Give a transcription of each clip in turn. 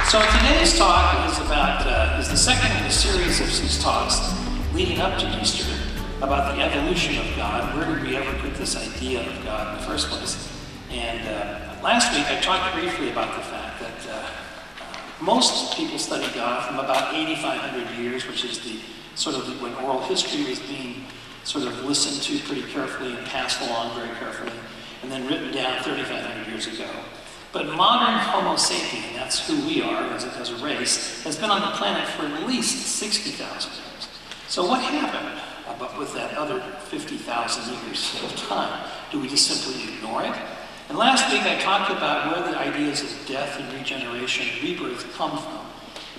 So today's talk is the second in a series of 6 talks leading up to Easter about the evolution of God. Where did we ever get this idea of God in the first place? And last week I talked briefly about the fact that most people study God from about 8,500 years, which is the sort of when oral history was being sort of listened to pretty carefully and passed along very carefully, and then written down 3,500 years ago. But modern Homo sapien, that's who we are as a race, has been on the planet for at least 60,000 years. So what happened with that other 50,000 years of time? Do we just simply ignore it? And last week I talked about where the ideas of death and regeneration and rebirth come from.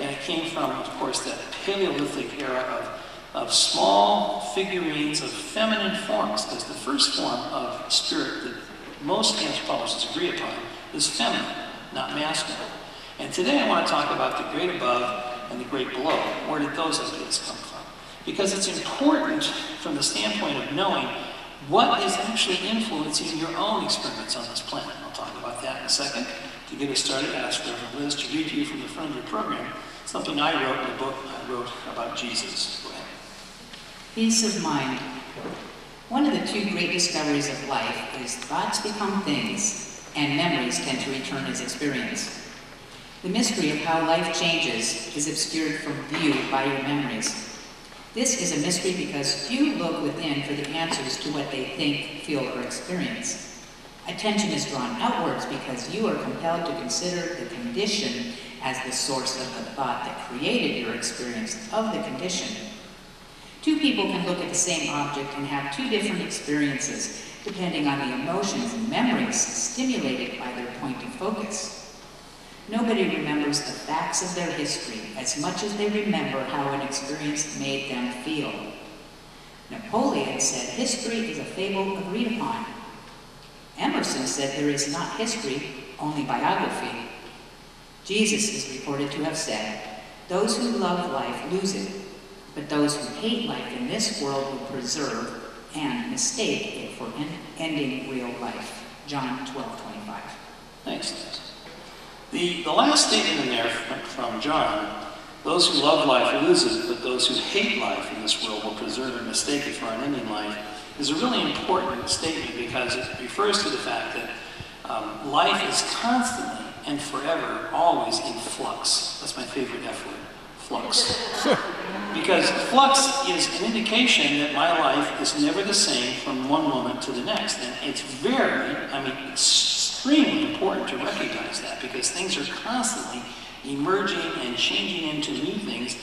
And it came from, of course, that Paleolithic era of small figurines of feminine forms, because the first form of spirit that most anthropologists agree upon is feminine, not masculine. And today I want to talk about the great above and the great below. Where did those ideas come from? Because it's important from the standpoint of knowing what is actually influencing your own experiments on this planet. I'll talk about that in a second. To get us started, I asked Reverend Liz to read to you from the front of your program something I wrote in a book I wrote about Jesus. Go ahead. Peace of mind. One of the 2 great discoveries of life is thoughts become things, and memories tend to return as experience. The mystery of how life changes is obscured from view by your memories. This is a mystery because few look within for the answers to what they think, feel, or experience. Attention is drawn outwards because you are compelled to consider the condition as the source of the thought that created your experience of the condition. 2 people can look at the same object and have 2 different experiences, depending on the emotions and memories stimulated by their point of focus. Nobody remembers the facts of their history as much as they remember how an experience made them feel. Napoleon said history is a fable agreed upon. Emerson said there is not history, only biography. Jesus is reported to have said, "Those who love life lose it, but those who hate life in this world will preserve and mistake it for ending real life." John 12:25. Thanks. The last statement in there from John, "Those who love life lose it, but those who hate life in this world will preserve and mistake it for unending life," is a really important statement because it refers to the fact that life is constantly and forever always in flux. That's my favorite F word, flux. Because flux is an indication that my life is never the same from one moment to the next. And it's extremely important to recognize that because things are constantly emerging and changing into new things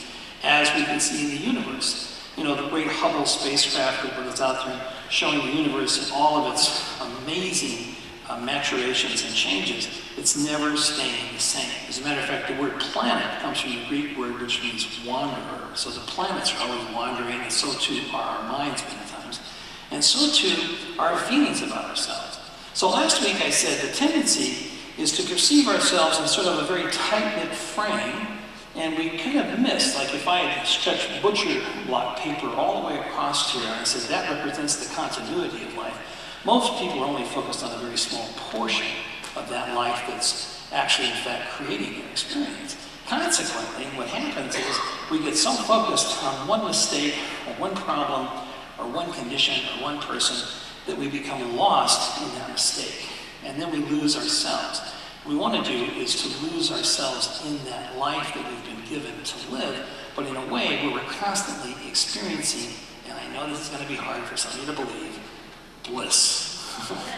as we can see in the universe. You know, the great Hubble spacecraft that was out there showing the universe in all of its amazing maturations and changes, it's never staying the same. As a matter of fact, the word planet comes from the Greek word which means wanderer. So the planets are always wandering, and so too are our minds many times. And so too are our feelings about ourselves. So last week I said the tendency is to perceive ourselves in sort of a very tight-knit frame, and we kind of miss, like if I had stretched butcher block paper all the way across here, and I said that represents the continuity of life. Most people are only focused on a very small portion of that life that's actually, in fact, creating their experience. Consequently, what happens is we get so focused on one mistake or one problem or one condition or one person that we become lost in that mistake. And then we lose ourselves. What we want to do is to lose ourselves in that life that we've been given to live, but in a way where we're constantly experiencing, and I know this is going to be hard for some of you to believe, bliss.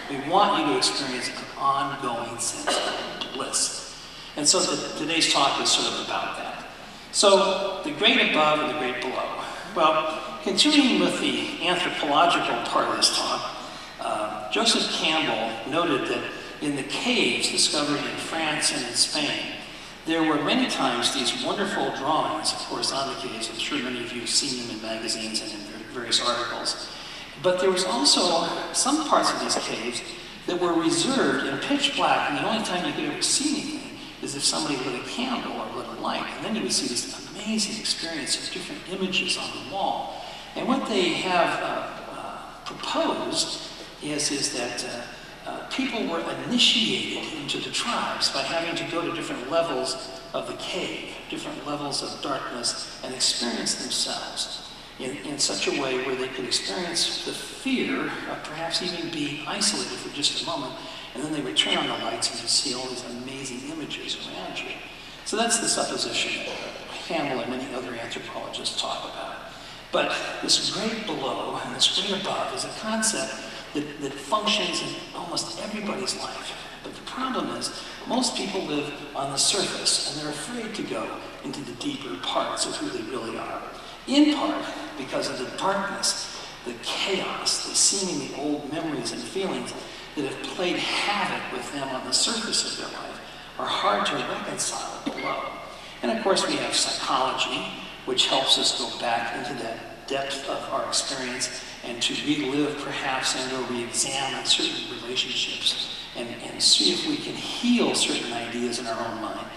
We want you to experience an ongoing sense of bliss. And so today's talk is sort of about that. So the great above and the great below. Well, continuing with the anthropological part of this talk, Joseph Campbell noted that in the caves discovered in France and in Spain, there were many times these wonderful drawings, of course, on the caves. I'm sure many of you have seen them in magazines and in various articles. But there was also some parts of these caves that were reserved in pitch black, and the only time you could ever see anything is if somebody lit a candle or lit a light, and then you would see this amazing experience of different images on the wall. And what they have proposed is that people were initiated into the tribes by having to go to different levels of the cave, different levels of darkness, and experience themselves in such a way where they could experience the fear of perhaps even being isolated for just a moment, and then they would turn on the lights and you see all these amazing images around you. So that's the supposition that Campbell and many other anthropologists talk about. But this great below and this great above is a concept that functions in almost everybody's life. But the problem is, most people live on the surface and they're afraid to go into the deeper parts of who they really are. In part because of the darkness, the chaos, the seemingly old memories and feelings that have played havoc with them on the surface of their life are hard to reconcile below. And of course we have psychology, which helps us go back into that depth of our experience and to relive perhaps and or re-examine certain relationships and see if we can heal certain ideas in our own mind.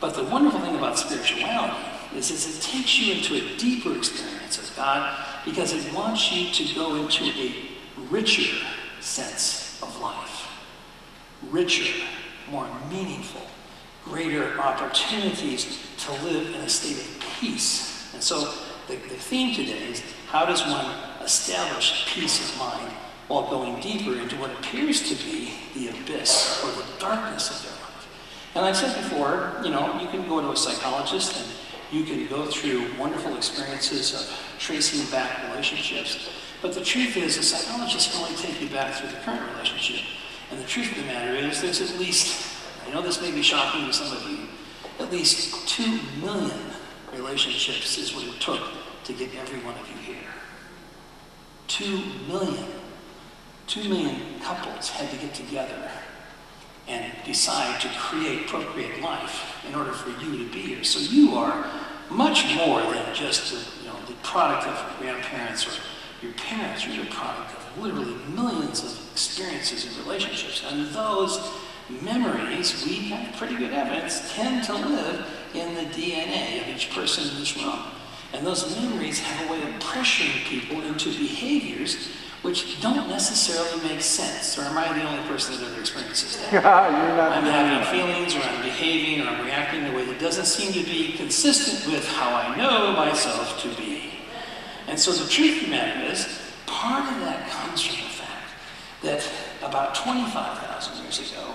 But the wonderful thing about spirituality is it takes you into a deeper experience of God because it wants you to go into a richer sense of life. Richer, more meaningful, greater opportunities to live in a state of peace. And so the theme today is how does one establish peace of mind while going deeper into what appears to be the abyss or the darkness of their life. And I've said before, you know, you can go to a psychologist and you can go through wonderful experiences of tracing back relationships, but the truth is a psychologist can only take you back through the current relationship. And the truth of the matter is there's at least, I know this may be shocking to some of you, at least 2 million relationships is what it took to get every one of you here. 2 million. 2 million couples had to get together and decide to procreate life in order for you to be here. So you are much more than just the product of grandparents or your parents. You're the product of literally millions of experiences and relationships. And those memories, we have pretty good evidence, tend to live in the DNA of each person in this room. And those memories have a way of pressuring people into behaviors which don't necessarily make sense. Or am I the only person that ever experiences that? You're not. I'm having feelings, or I'm behaving, or I'm reacting in a way that doesn't seem to be consistent with how I know myself to be. And so the truth of the matter is, part of that comes from the fact that about 25,000 years ago,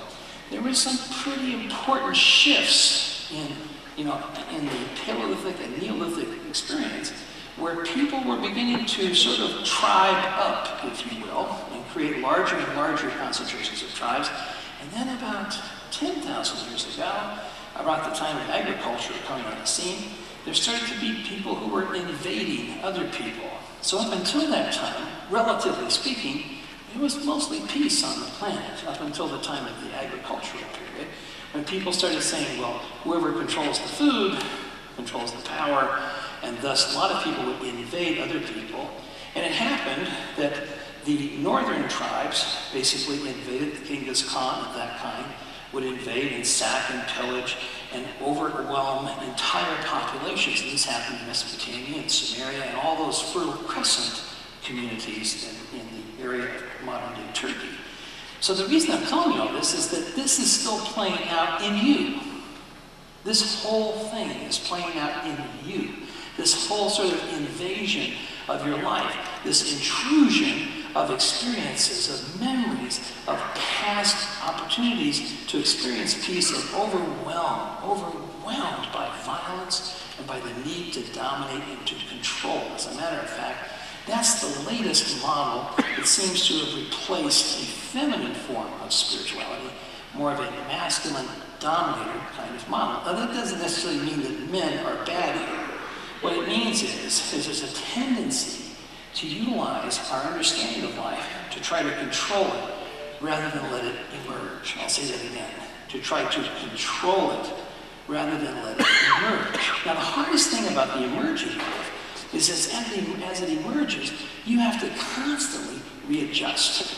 there were some pretty important shifts in the Paleolithic and Neolithic experience, where people were beginning to sort of tribe up, if you will, and create larger and larger concentrations of tribes. And then about 10,000 years ago, about the time of agriculture coming on the scene, there started to be people who were invading other people. So up until that time, relatively speaking, there was mostly peace on the planet, up until the time of the agricultural period, when people started saying, well, whoever controls the food controls the power, and thus a lot of people would invade other people. And it happened that the northern tribes basically invaded. Genghis Khan of that kind would invade and sack and pillage and overwhelm entire populations. And this happened in Mesopotamia and Samaria and all those Fertile Crescent communities in the area of modern-day Turkey. So the reason I'm telling you all this is that this is still playing out in you. This whole thing is playing out in you. This whole sort of invasion of your life, this intrusion of experiences, of memories, of past opportunities to experience peace and overwhelmed by violence and by the need to dominate and to control. As a matter of fact, that's the latest model that seems to have replaced a feminine form of spirituality, more of a masculine dominator kind of model. Now that doesn't necessarily mean that men are bad here. What it means is there's a tendency to utilize our understanding of life to try to control it rather than let it emerge. I'll say that again. To try to control it rather than let it emerge. Now the hardest thing about the emerging life is as it emerges, you have to constantly readjust.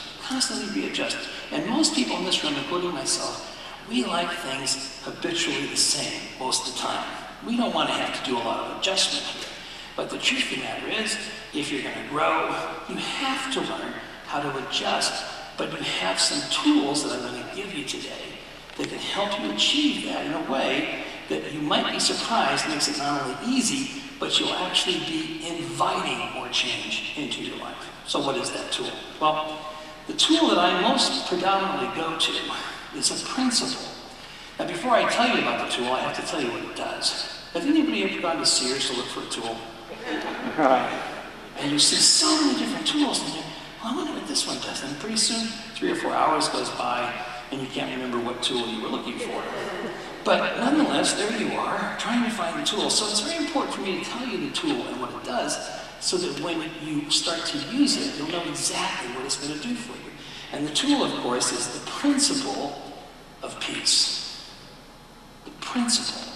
And most people in this room, including myself, we like things habitually the same most of the time. We don't want to have to do a lot of adjustment here. But the truth of the matter is, if you're going to grow, you have to learn how to adjust But you have some tools that I'm going to give you today that can help you achieve that in a way that you might be surprised makes it not only easy, but you'll actually be inviting more change into your life. So what is that tool? Well, the tool that I most predominantly go to is a principle. Now, before I tell you about the tool, I have to tell you what it does. Has anybody ever gone to Sears to look for a tool? Right. And you see so many different tools, and you're, well, I wonder what this one does. And pretty soon, 3 or 4 hours goes by, and you can't remember what tool you were looking for. But nonetheless, there you are, trying to find the tool. So it's very important for me to tell you the tool and what it does, so that when you start to use it, you'll know exactly what it's going to do for you. And the tool, of course, is the principle of peace. The principle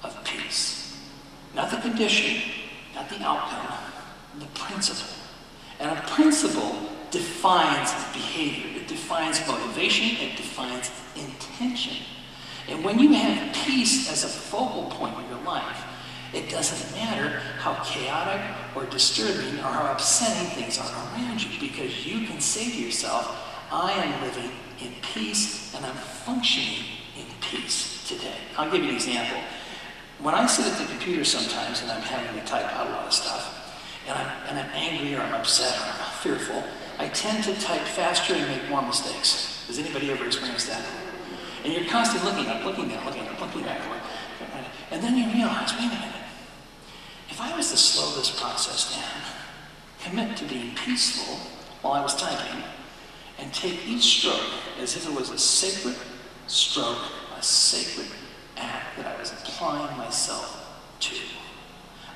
of peace. Not the condition, not the outcome, the principle. And a principle defines behavior. It defines motivation. It defines intention. And when you have peace as a focal point in your life, it doesn't matter how chaotic or disturbing or how upsetting things are around you, because you can say to yourself, I am living in peace and I'm functioning in peace today. I'll give you an example. When I sit at the computer sometimes and I'm having to type out a lot of stuff, and I'm angry or I'm upset or I'm fearful, I tend to type faster and make more mistakes. Has anybody ever experienced that? And you're constantly looking up, looking down, looking up, looking backward. And then you realize, wait a minute, if I was to slow this process down, commit to being peaceful while I was typing, and take each stroke as if it was a sacred stroke, a sacred act that I was applying myself to,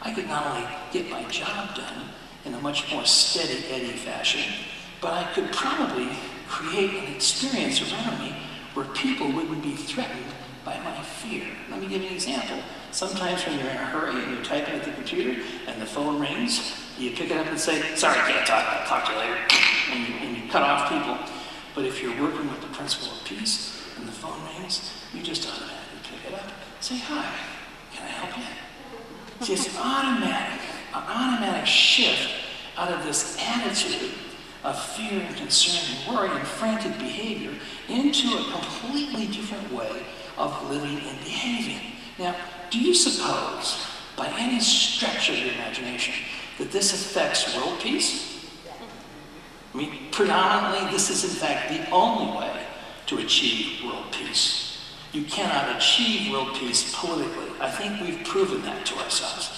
I could not only get my job done in a much more steady Eddie fashion, but I could probably create an experience around me where people wouldn't be threatened by my fear. Let me give you an example. Sometimes when you're in a hurry and you're typing at the computer and the phone rings, you pick it up and say, sorry, can't talk, I'll talk to you later. And you cut off people. But if you're working with the principle of peace and the phone rings, you just automatically pick it up, say, hi, can I help you? See, it's an automatic shift out of this attitude of fear and concern and worry and frantic behavior into a completely different way of living and behaving. Now, do you suppose, by any stretch of your imagination, that this affects world peace? I mean, predominantly, this is in fact the only way to achieve world peace. You cannot achieve world peace politically. I think we've proven that to ourselves.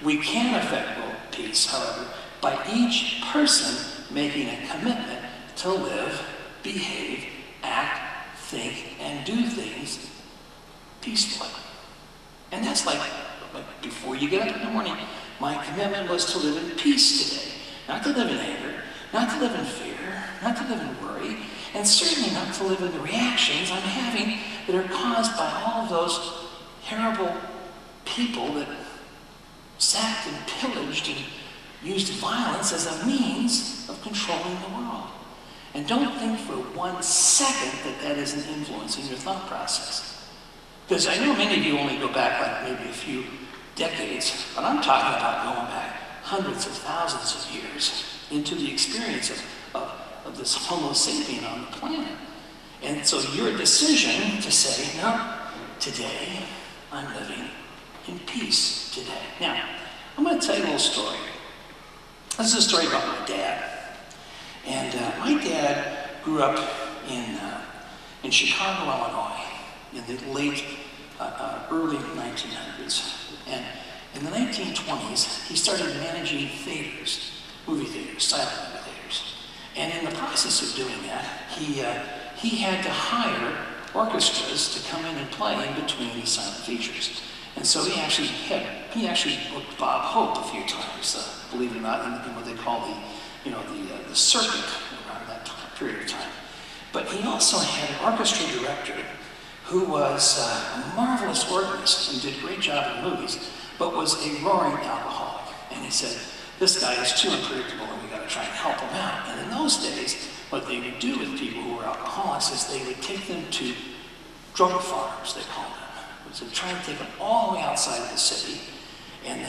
We can affect world peace, however, by each person making a commitment to live, behave, act, think, and do things peacefully. And that's like before you get up in the morning, my commitment was to live in peace today. Not to live in anger, not to live in fear, not to live in worry, and certainly not to live in the reactions I'm having that are caused by all of those terrible people that sacked and pillaged and used violence as a means of controlling the world. And don't think for 1 second that that isn't influencing your thought process. Because I know many of you only go back like maybe a few decades, but I'm talking about going back hundreds of thousands of years into the experience of this Homo sapien on the planet. And so your decision to say, no, today I'm living in peace today. Now, I'm going to tell you a little story. This is a story about my dad. And my dad grew up in Chicago, Illinois, in the late, early 1900s. And in the 1920s, he started managing theaters, movie theaters, silent movie theaters. And in the process of doing that, he had to hire orchestras to come in and play in between the silent features. And so he actually booked Bob Hope a few times, believe it or not, in what they call the circuit around that period of time. But he also had an orchestra director who was a marvelous organist and did a great job in movies, but was a roaring alcoholic. And he said, this guy is too unpredictable and we got to try and help him out. And in those days, what they would do with people who were alcoholics is they would take them to drug farms, they called them. So try and take them all the way outside of the city. And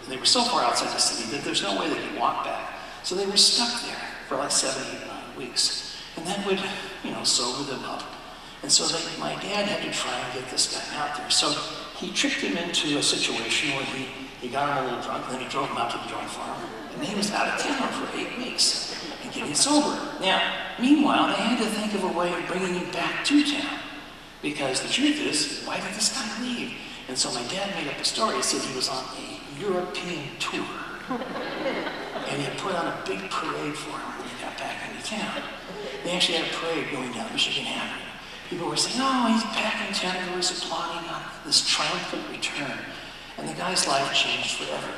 they were so far outside the city that there's no way they could walk back. So they were stuck there for like 7, 8, 9 weeks. And that would, sober them up. And so my dad had to try and get this guy out there. So he tricked him into a situation where he got him a little drunk, and then he drove him out to the joint farm. And he was out of town for 8 weeks and getting sober. Now, meanwhile, they had to think of a way of bringing him back to town. Because the truth is, why did this guy leave? And so my dad made up a story. He said he was on a European tour. And he put on a big parade for him when he got back into town. They actually had a parade going down Michigan Avenue. People were saying, oh, he's back in town. They were applauding on this triumphant return. And the guy's life changed forever.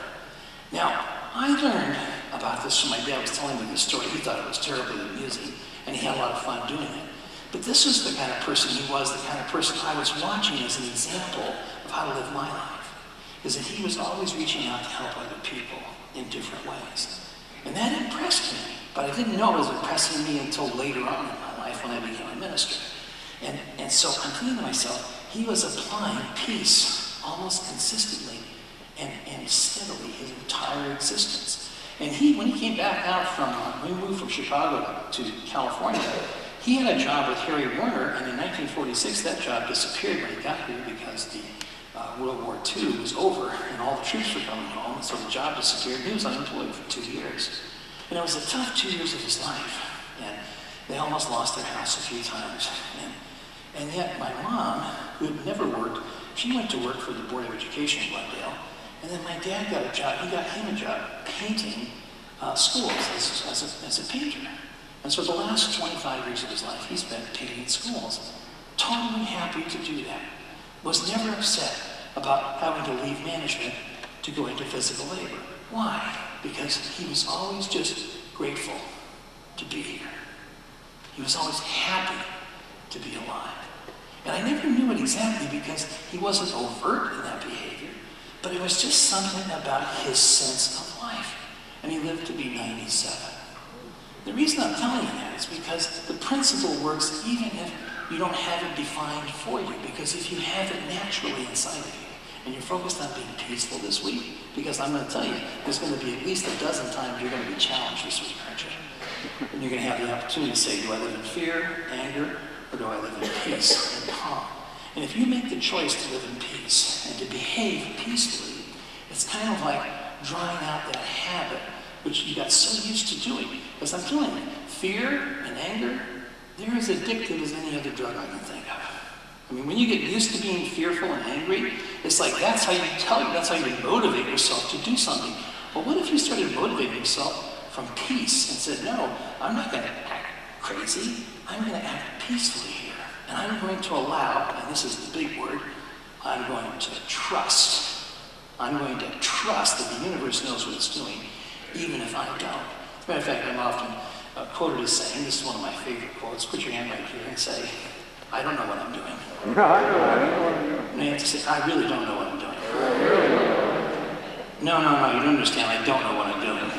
Now, I learned about this from my dad was telling me this story. He thought it was terribly amusing, and he had a lot of fun doing it. But this is the kind of person he was, the kind of person I was watching as an example of how to live my life. Is that he was always reaching out to help other people in different ways. And that impressed me. But I didn't know it was impressing me until later on in my life when I became a minister. And so I'm thinking to myself, he was applying peace almost consistently and steadily his entire existence. And when he came back out we moved from Chicago to California, he had a job with Harry Warner, and in 1946 that job disappeared when he got here because the World War II was over and all the troops were coming home, and so the job disappeared. He was unemployed for 2 years. And it was a tough 2 years of his life. And they almost lost their house a few times. And yet my mom, who had never worked, she went to work for the Board of Education in Glendale. And then my dad got a job, he got him a job painting schools as a painter. And so the last 25 years of his life, he spent painting schools. Totally happy to do that. Was never upset about having to leave management to go into physical labor. Why? Because he was always just grateful to be here. He was always happy to be alive. And I never knew it exactly because he wasn't overt in that behavior, but it was just something about his sense of life. And he lived to be 97. The reason I'm telling you that is because the principle works even if you don't have it defined for you, because if you have it naturally inside of you, and you're focused on being peaceful this week, because I'm going to tell you, there's going to be at least a dozen times you're going to be challenged this week, aren't you? And you're going to have the opportunity to say, do I live in fear, anger, or do I live in peace and calm? And if you make the choice to live in peace and to behave peacefully, it's kind of like drawing out that habit which you got so used to doing. Because I'm telling you, fear and anger, they're as addictive as any other drug I can think of. I mean, when you get used to being fearful and angry, it's like that's how you motivate yourself to do something. But what if you started motivating yourself from peace and said, no, I'm not going to act crazy. I'm going to act peacefully here. And I'm going to allow, and this is the big word, I'm going to trust. I'm going to trust that the universe knows what it's doing, even if I don't. As a matter of fact, I'm often quoted as saying, this is one of my favorite quotes, put your hand right here and say, I don't know what I'm doing. No, I know what I'm doing. And you have to say, I really don't know what I'm doing. No, you don't understand, I don't know what I'm doing.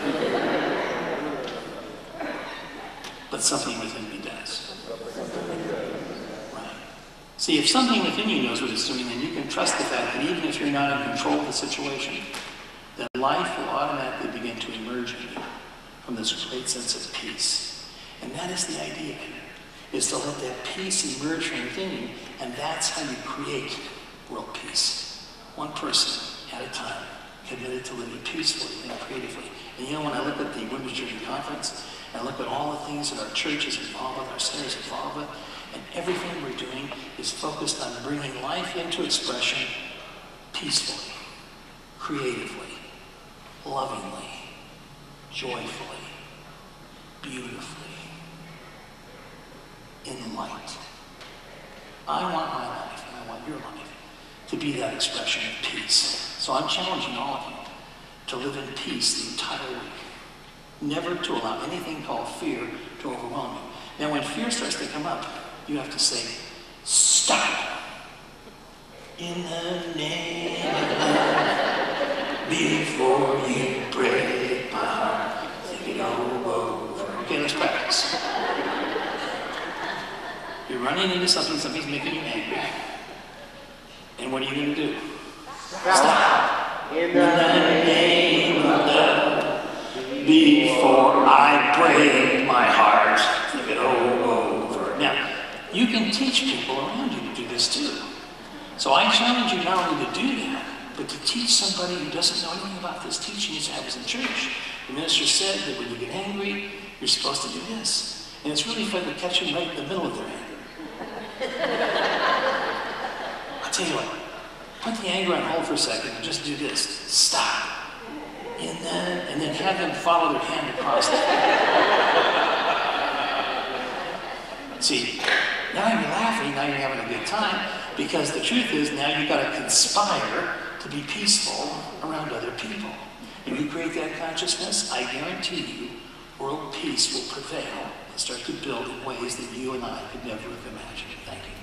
But something within me does. Right. See, if something within you knows what it's doing, then you can trust the fact that even if you're not in control of the situation, that life will automatically begin to emerge in you from this great sense of peace. And that is the idea here, is to let that peace emerge from within you, and that's how you create world peace. One person at a time, committed to living peacefully and creatively. And you know, when I look at the Women's Church Conference, I look at all the things that our church is involved with, our centers involved with, and everything we're doing is focused on bringing life into expression peacefully, creatively, lovingly, joyfully, beautifully, in the light. I want my life, and I want your life, to be that expression of peace. So I'm challenging all of you to live in peace the entire week. Never to allow anything called fear to overwhelm you. Now when fear starts to come up, you have to say, stop. In the name of love, before you break my heart, think it all over. Okay, let's practice. You're running into something's making you angry. And what are you going to do? Stop. In the name of love, before I break my heart, think it over. you can teach people around you to do this too. So I challenge you not only to do that, but to teach somebody who doesn't know anything about this teaching as I was in church. The minister said that when you get angry, you're supposed to do this. And it's really fun to catch them right in the middle of their anger. I'll tell you what, put the anger on hold for a second and just do this. Stop. And then have them follow their hand across the See, now you're laughing, now you're having a good time, because the truth is now you've got to conspire to be peaceful around other people. If you create that consciousness, I guarantee you, world peace will prevail and start to build in ways that you and I could never have imagined. Thank you.